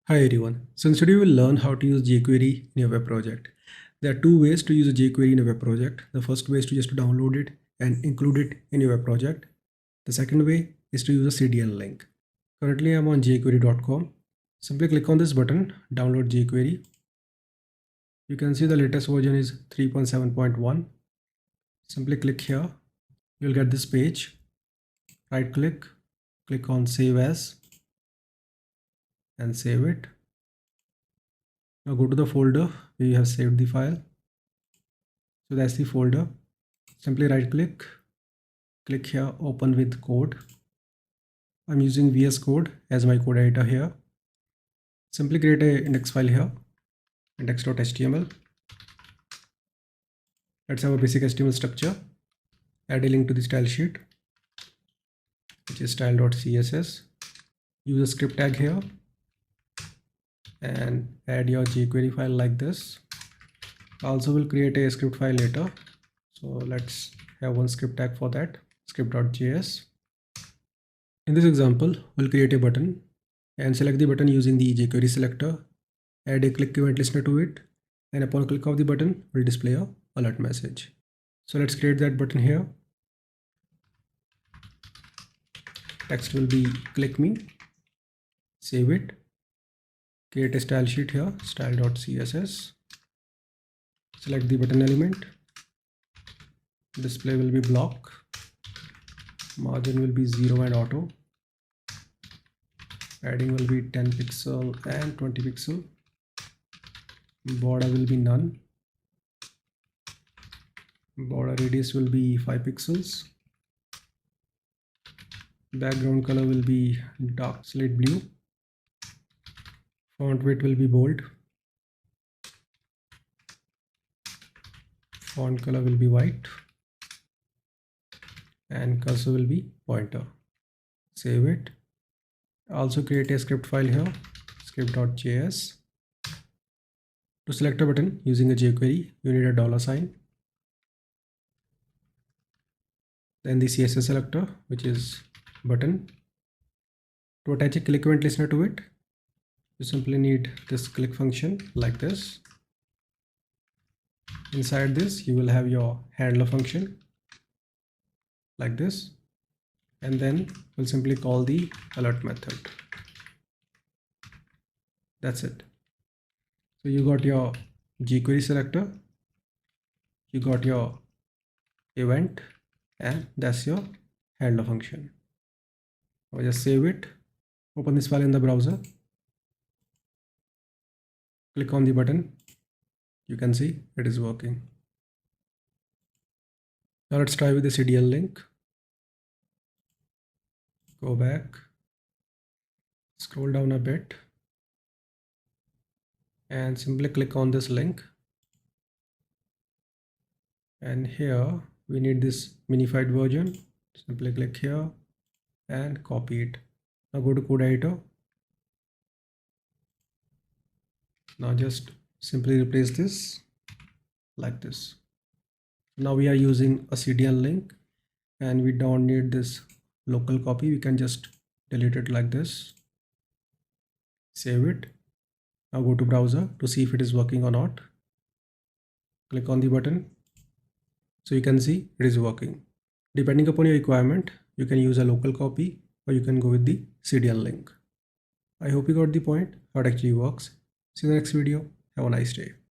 Hi everyone. So today we will learn how to use jQuery in your web project. There are two ways to use a jQuery in a web project. The first way is to just download it and include it in your web project. The second way is to use a CDN link. Currently I'm on jquery.com. Simply click on this button, download jQuery. You can see the latest version is 3.7.1. Simply click here. You'll get this page. Right click, click on save as and save it. Now go to the folder where you have saved the file. So that's the folder. Simply right click, click here, open with code. I'm using VS Code as my code editor here. Simply create a index file here, index.html. Let's have a basic HTML structure. Add a link to the style sheet, which is style.css. Use a script tag here and add your jQuery file like this. Also will create a script file later. So let's have one script tag for that, script.js. In this example, we'll create a button and select the button using the jQuery selector. Add a click event listener to it, and upon click of the button, will display a alert message. So let's create that button here. Text will be click me. Save it. Create a style sheet here, style.css. Select the button element. Display will be block. Margin will be 0 and auto. Padding will be 10 pixel and 20 pixel. Border will be none. Border radius will be 5 pixels. Background color will be dark slate blue. Font weight will be bold. Font color will be white. And cursor will be pointer. Save it. Also create a script file here, script.js. To select a button using a jQuery, you need a $. Then the CSS selector, which is button. To attach a click event listener to it, you simply need this click function like this. Inside this, you will have your handler function like this, and then we'll simply call the alert method. That's it. So you got your jQuery selector, you got your event, and that's your handler function. Now just save it, open this file in the browser, click on the button. You can see it is working. Now let's try with the CDN link. Go back, scroll down a bit, and simply click on this link. And here we need this minified version. Simply click here and copy it. Now go to code editor. Now just simply replace this like this. Now we are using a CDN link and we don't need this local copy. We can just delete it like this. Save it. Now go to browser to see if it is working or not. Click on the button. So you can see it is working. Depending upon your requirement, you can use a local copy or you can go with the CDN link. I hope you got the point, how it actually works. See you in the next video. Have a nice day.